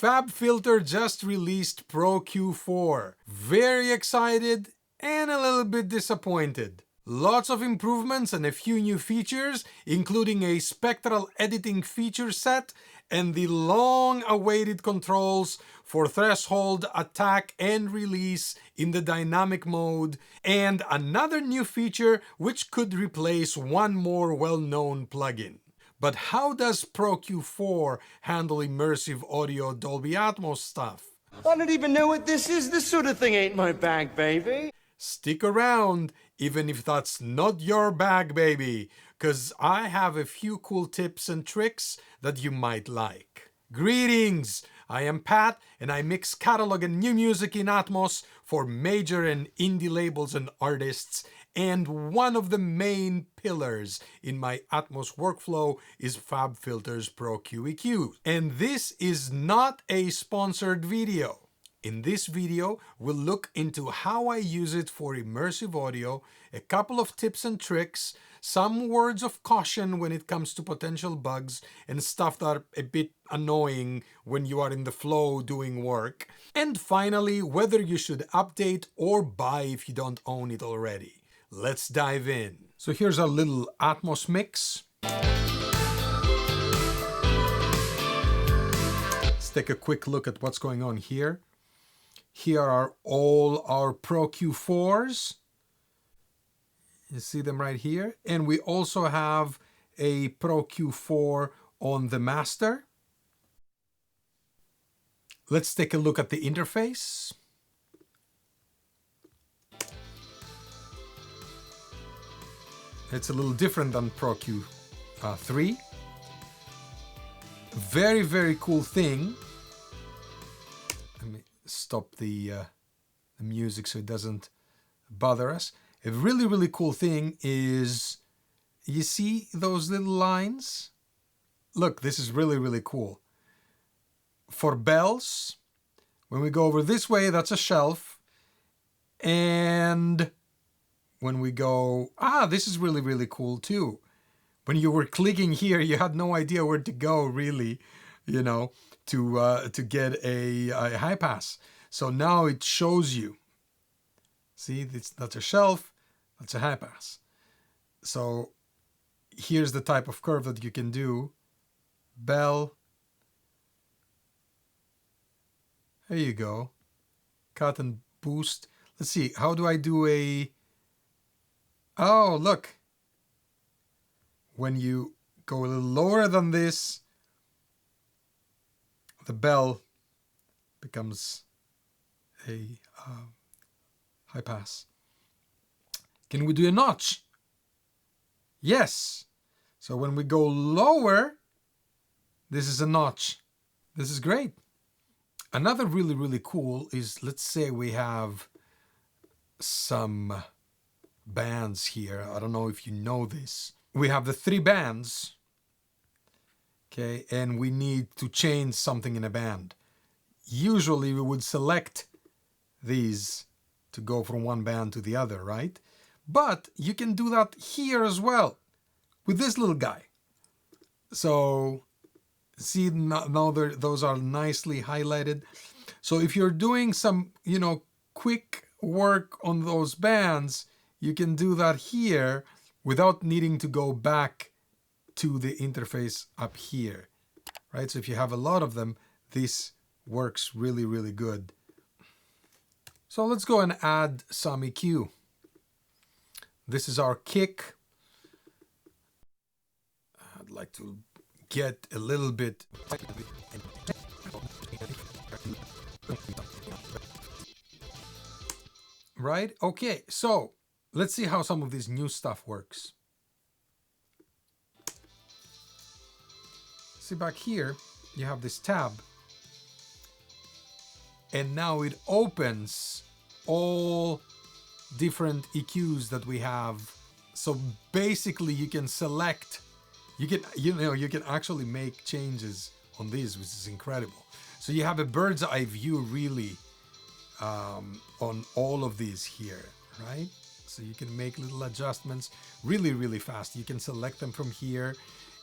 FabFilter just released Pro-Q4. Very excited and a little bit disappointed. Lots of improvements and a few new features, including a Spectral editing feature set and the long-awaited controls for threshold, attack, and release in the dynamic mode, and another new feature which could replace one more well-known plugin. But how does Pro-Q4 handle immersive audio Dolby Atmos stuff? I don't even know what this is. This sort of thing ain't my bag, baby. Stick around, even if that's not your bag, baby, because I have a few cool tips and tricks that you might like. Greetings! I am Pat, and I mix catalog and new music in Atmos for major and indie labels and artists, and one of the main pillars in my Atmos workflow is FabFilter's Pro-Q3. And this is not a sponsored video. In this video, we'll look into how I use it for immersive audio, a couple of tips and tricks, some words of caution when it comes to potential bugs, and stuff that are a bit annoying when you are in the flow doing work. And finally, whether you should update or buy if you don't own it already. Let's dive in. So here's our little Atmos mix. Let's take a quick look at what's going on here. Here are all our Pro-Q4s. You see them right here. And we also have a Pro-Q4 on the master. Let's take a look at the interface. It's a little different than Pro-Q3. Very, very cool thing. Let me stop the music so it doesn't bother us. A really, really cool thing is, you see those little lines? Look, this is really, really cool. For bells, when we go over this way, that's a shelf. And when we go, this is really, really cool too. When you were clicking here, you had no idea where to go, really, you know, to get a high pass. So now it shows you. See, that's a shelf, that's a high pass. So here's the type of curve that you can do. Bell. There you go. Cut and boost. Let's see, how do I do a... Oh, look. When you go a little lower than this, the bell becomes a high pass. Can we do a notch? Yes. So when we go lower, this is a notch. This is great. Another really, really cool is, let's say we have some bands here. I don't know if you know this. We have the 3 bands, okay, and we need to change something in a band. Usually we would select these to go from one band to the other, right? But you can do that here as well with this little guy. So see, now those are nicely highlighted. So if you're doing some, quick work on those bands, you can do that here without needing to go back to the interface up here, right? So if you have a lot of them, this works really, really good. So let's go and add some EQ. This is our kick. I'd like to get a little bit... Right? Okay, so let's see how some of this new stuff works. See back here, you have this tab. And now it opens all different EQs that we have. So basically you can select, you can actually make changes on these, which is incredible. So you have a bird's eye view really on all of these here, right? So you can make little adjustments really, really fast. You can select them from here.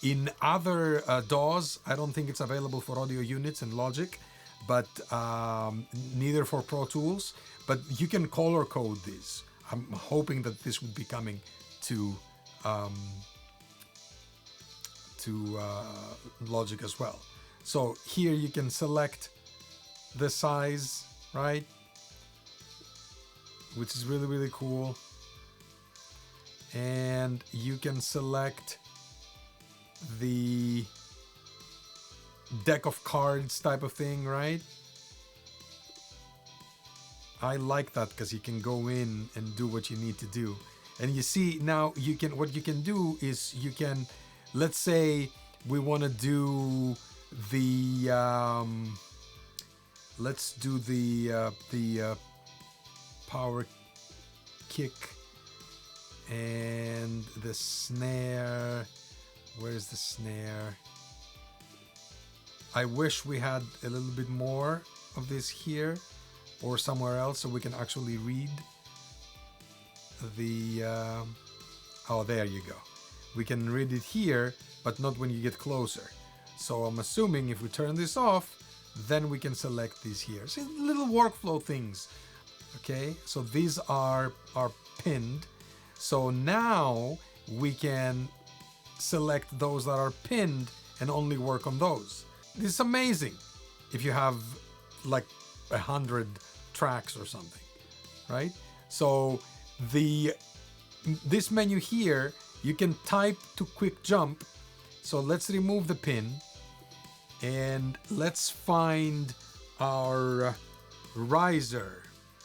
In other DAWs, I don't think it's available for audio units in Logic, but neither for Pro Tools. But you can color code these. I'm hoping that this would be coming to Logic as well. So here you can select the size, right? Which is really, really cool. And you can select the deck of cards type of thing, right? I like that because you can go in and do what you need to do. And you see now you can, what you can do is you can, let's say we want to do the, let's do the power kick and the snare. Where's the snare? I wish we had a little bit more of this here or somewhere else so we can actually read the oh, there you go. We can read it here, but not when you get closer. So I'm assuming if we turn this off, then we can select these here. See, little workflow things. Okay, so these are pinned. So now we can select those that are pinned and only work on those. This is amazing if you have like 100 tracks or something, right? So this menu here, you can type to quick jump. So let's remove the pin and let's find our riser.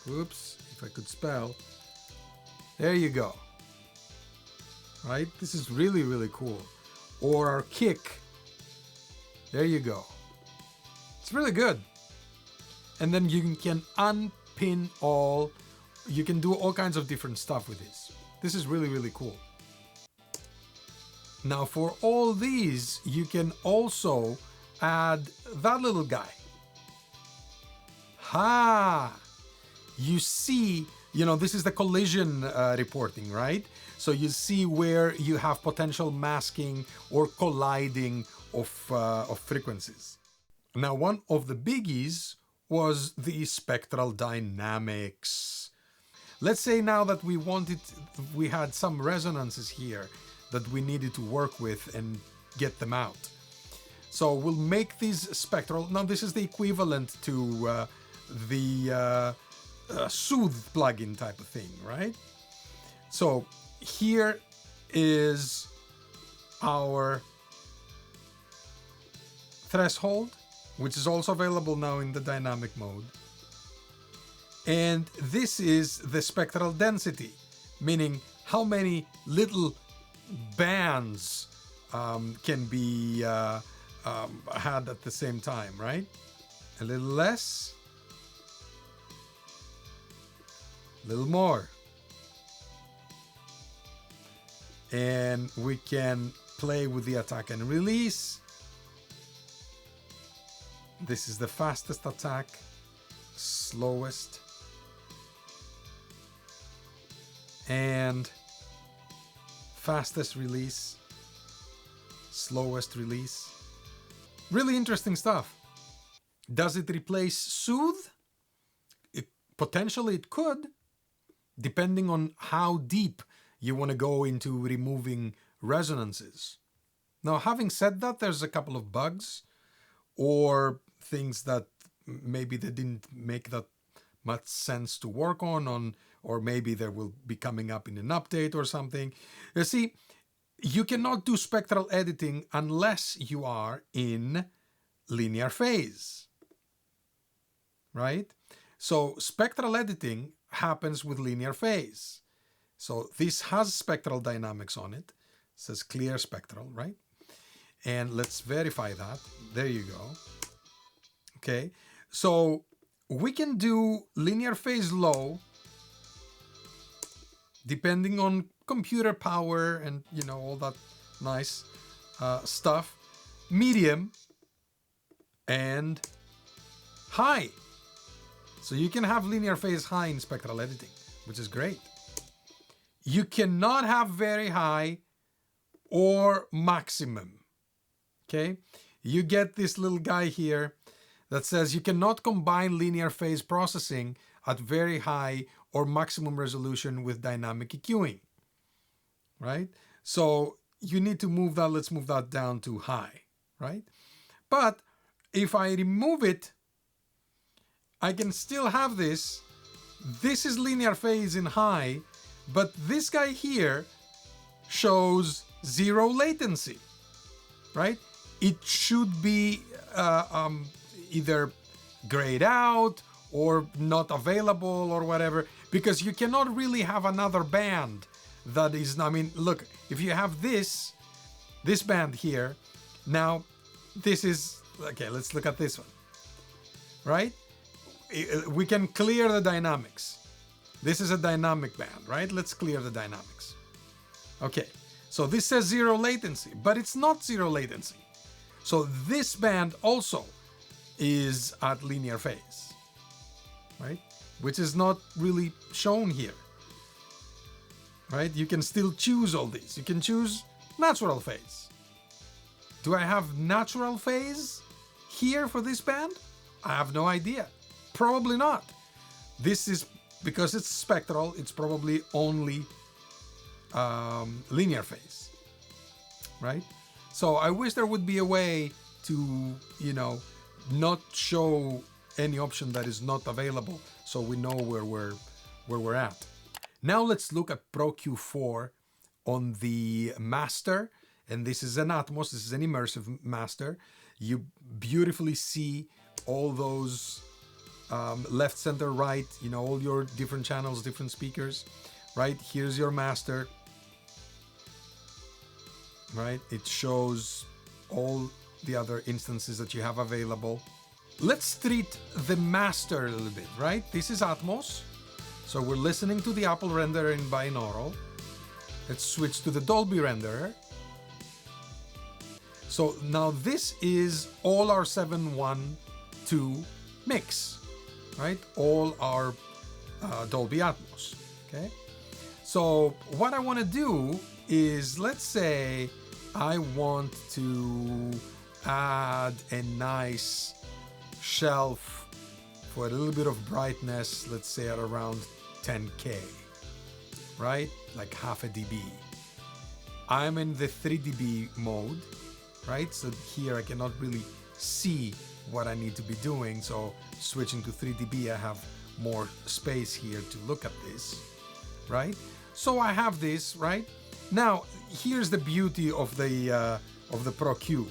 Oops, if I could spell. There you go. Right? This is really, really cool. Or our kick. There you go. It's really good. And then you can unpin all. You can do all kinds of different stuff with this. This is really, really cool. Now for all these, you can also add that little guy. Ha! You see, you know, this is the collision reporting, right? So you see where you have potential masking or colliding of frequencies. Now, one of the biggies was the spectral dynamics. Let's say now that we had some resonances here that we needed to work with and get them out. So we'll make these spectral. Now this is the equivalent to the Soothe plugin type of thing, right? So here is our threshold, which is also available now in the dynamic mode. And this is the spectral density, meaning how many little bands can be had at the same time, right? A little less, a little more. And we can play with the attack and release. This is the fastest attack, slowest, and fastest release, slowest release. Really interesting stuff. Does it replace Soothe? Potentially it could, depending on how deep you want to go into removing resonances. Now, having said that, there's a couple of bugs or things that maybe they didn't make that much sense to work on, or maybe they will be coming up in an update or something. You see, you cannot do spectral editing unless you are in linear phase, right? So spectral editing happens with linear phase. So this has spectral dynamics on it. It says clear spectral, right? And let's verify that. There you go. Okay, so we can do linear phase low, depending on computer power and, you know, all that nice stuff. Medium and high. So you can have linear phase high in spectral editing, which is great. You cannot have very high or maximum. Okay, you get this little guy here that says you cannot combine linear phase processing at very high or maximum resolution with dynamic EQing, right? So you need to move that, let's move that down to high, right? But if I remove it, I can still have this. This is linear phase in high, but this guy here shows 0 latency, right? It should be either grayed out or not available or whatever, because you cannot really have another band that is, I mean, look, if you have this band here, now this is, okay, let's look at this one, right? We can clear the dynamics. This is a dynamic band, right? Let's clear the dynamics. Okay, so this says 0 latency, but it's not 0 latency. So this band also is at linear phase, right? Which is not really shown here, right? You can still choose all these. You can choose natural phase. Do I have natural phase here for this band? I have no idea. Probably not. This is, because it's spectral, it's probably only linear phase, right? So I wish there would be a way to, you know, not show any option that is not available, so we know where we're at. Now let's look at Pro-Q4 on the master, and this is an Atmos, this is an immersive master. You beautifully see all those left, center, right, you know, all your different channels, different speakers, right? Here's your master, right? It shows all the other instances that you have available. Let's treat the master a little bit, right? This is Atmos. So we're listening to the Apple renderer in binaural. Let's switch to the Dolby renderer. So now this is all our 712 mix, right? All our Dolby Atmos, okay? So what I want to do is, let's say I want to add a nice shelf for a little bit of brightness, let's say at around 10K, right? Like half a dB. I'm in the 3 dB mode, right? So here I cannot really see what I need to be doing. So switching to 3 dB, I have more space here to look at this, right? So I have this, right? Now, here's the beauty of the Pro-Q.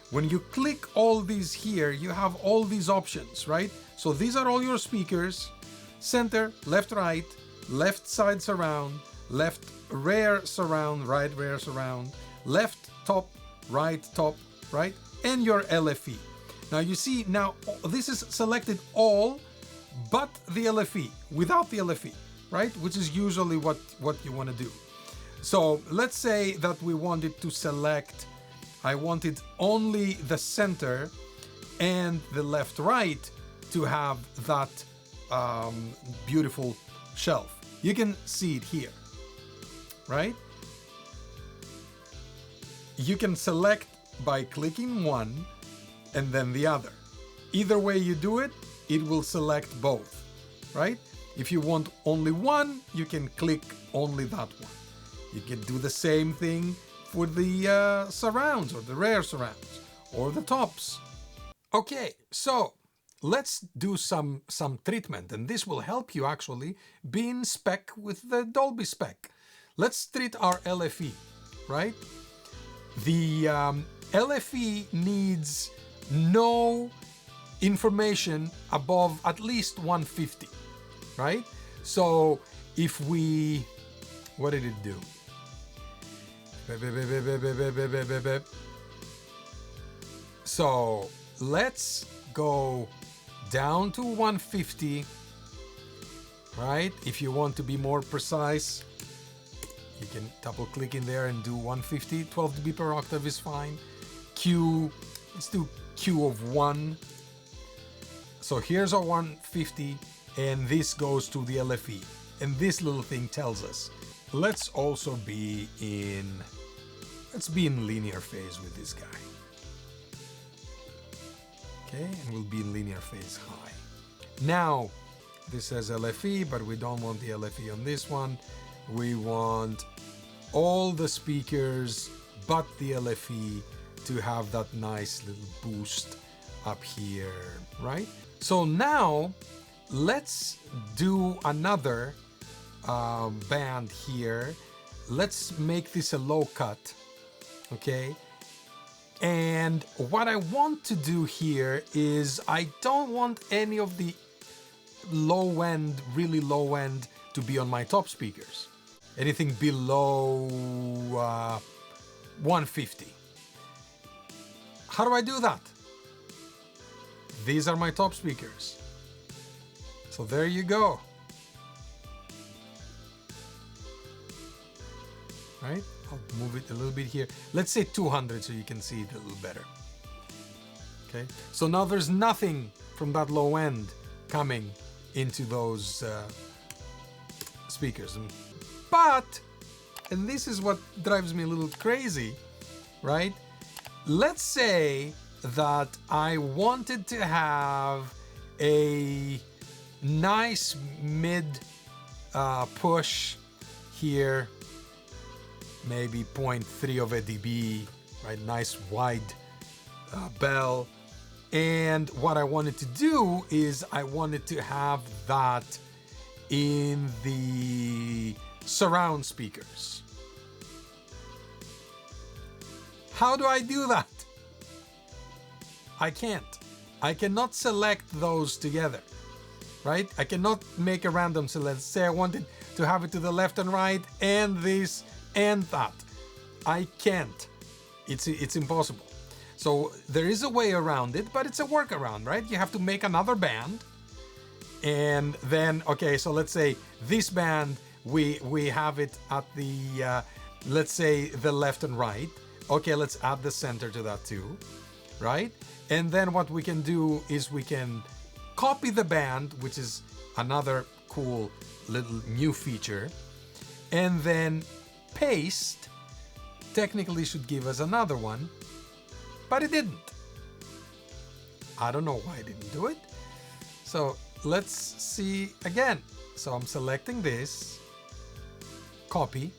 When you click all these here, you have all these options, right? So these are all your speakers: center, left, right, left side surround, left rear surround, right rear surround, left top, right, and your LFE. Now you see, now this is selected all but the LFE, without the LFE, right? Which is usually what you want to do. So let's say that we wanted to select, I wanted only the center and the left right to have that beautiful shelf. You can see it here, right? You can select by clicking one and then the other. Either way you do it, it will select both, right? If you want only one, you can click only that one. You can do the same thing for the surrounds or the rear surrounds or the tops. Okay, so let's do some treatment, and this will help you actually be in spec with the Dolby spec. Let's treat our LFE, right? The LFE needs no information above at least 150, right? So if we, what did it do? So let's go down to 150, right? If you want to be more precise, you can double click in there and do 150. 12 dB per octave is fine. Q, let's do Q of 1. So here's our 150, and this goes to the LFE. And this little thing tells us, let's also be in, let's be in linear phase with this guy. Okay, and will be linear phase high. Now, this says LFE, but we don't want the LFE on this one. We want all the speakers but the LFE to have that nice little boost up here, right? So now let's do another band here. Let's make this a low cut, okay? And what I want to do here is I don't want any of the low end, really low end to be on my top speakers. Anything below 150. How do I do that? These are my top speakers. So there you go. Right? I'll move it a little bit here. Let's say 200 so you can see it a little better. Okay, so now there's nothing from that low end coming into those speakers. But, and this is what drives me a little crazy, right? Let's say that I wanted to have a nice mid push here, maybe 0.3 of a dB, right? Nice wide bell. And what I wanted to do is I wanted to have that in the surround speakers. How do I do that? I can't. I cannot select those together, right? I cannot make a random select. Let's say I wanted to have it to the left and right and this and that. I can't. It's impossible. So there is a way around it, but it's a workaround, right? You have to make another band, and then, okay, so let's say this band, we have it at the, let's say the left and right. Okay, let's add the center to that too, right? And then what we can do is we can copy the band, which is another cool little new feature, and then paste. Technically should give us another one, but it didn't. I don't know why it didn't do it. So let's see again. So I'm selecting this, copy,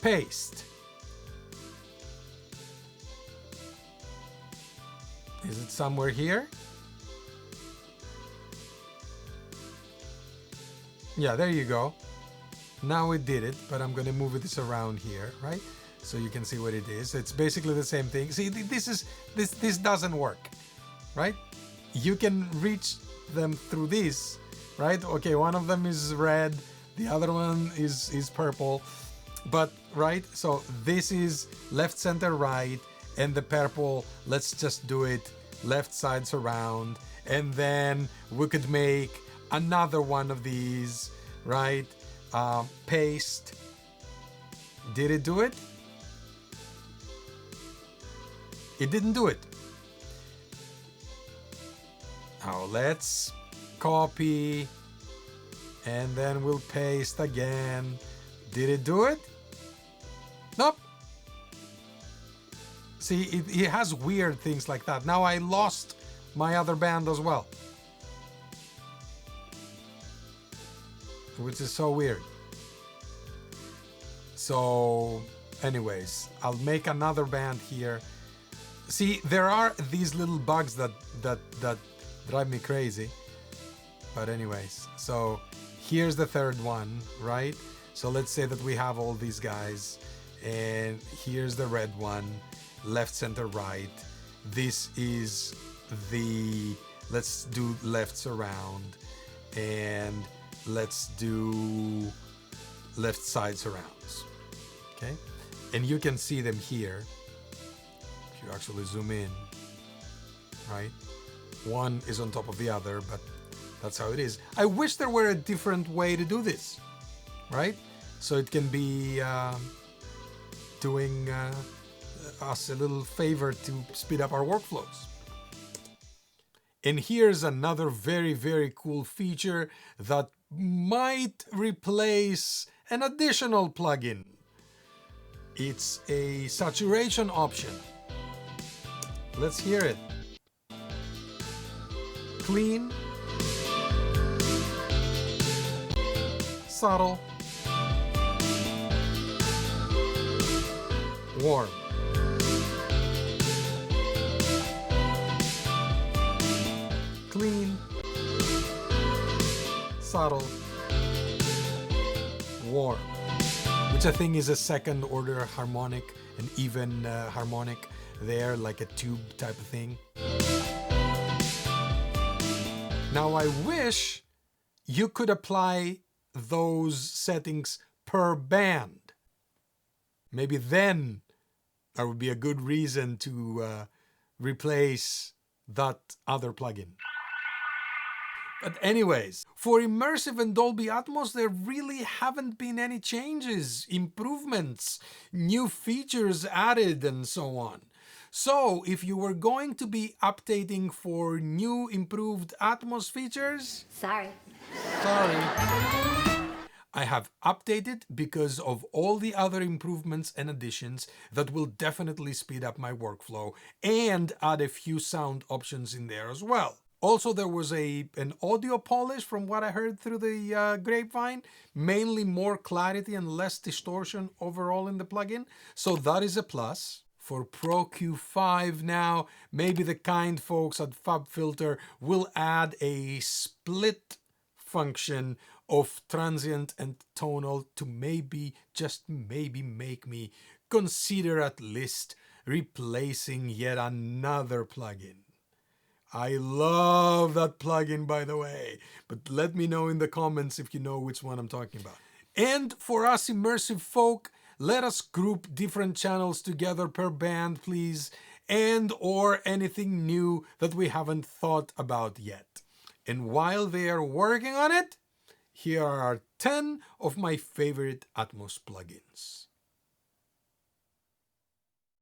paste. Is it somewhere here? Yeah, there you go. Now it did it, but I'm gonna move this around here, right? So you can see what it is. It's basically the same thing. See, this doesn't work, right? You can reach them through this, right? Okay, one of them is red, the other one is purple, but right. So this is left, center, right, and the purple. Let's just do it left side surround, and then we could make another one of these, right? Paste. Did it do it? It didn't do it. Now let's copy, and then we'll paste again. Did it do it? Nope. See, it has weird things like that. Now I lost my other band as well, which is so weird. So anyways, I'll make another band here. See, there are these little bugs that drive me crazy. But anyways, so here's the third one, right? So let's say that we have all these guys, and here's the red one, left, center, right. This is the, let's do left surround, and let's do left side surrounds, okay? And you can see them here if you actually zoom in, right? One is on top of the other, but that's how it is. I wish there were a different way to do this, right? So it can be doing us a little favor to speed up our workflows. And here's another very, very cool feature that might replace an additional plugin. It's a saturation option. Let's hear it. Clean, subtle, warm. Clean, subtle, warm. Which I think is a second order harmonic, an even harmonic there, like a tube type of thing. Now I wish you could apply those settings per band. Maybe then that would be a good reason to replace that other plugin. But anyways, for Immersive and Dolby Atmos, there really haven't been any changes, improvements, new features added, and so on. So if you were going to be updating for new improved Atmos features, Sorry. I have updated because of all the other improvements and additions that will definitely speed up my workflow and add a few sound options in there as well. Also, there was an audio polish from what I heard through the grapevine, mainly more clarity and less distortion overall in the plugin. So that is a plus. For Pro-Q5 now, maybe the kind folks at FabFilter will add a split function of transient and tonal to maybe, just maybe, make me consider at least replacing yet another plugin. I love that plugin, by the way, but let me know in the comments if you know which one I'm talking about. And for us immersive folk, let us group different channels together per band, please, and or anything new that we haven't thought about yet. And while they are working on it, here are 10 of my favorite Atmos plugins.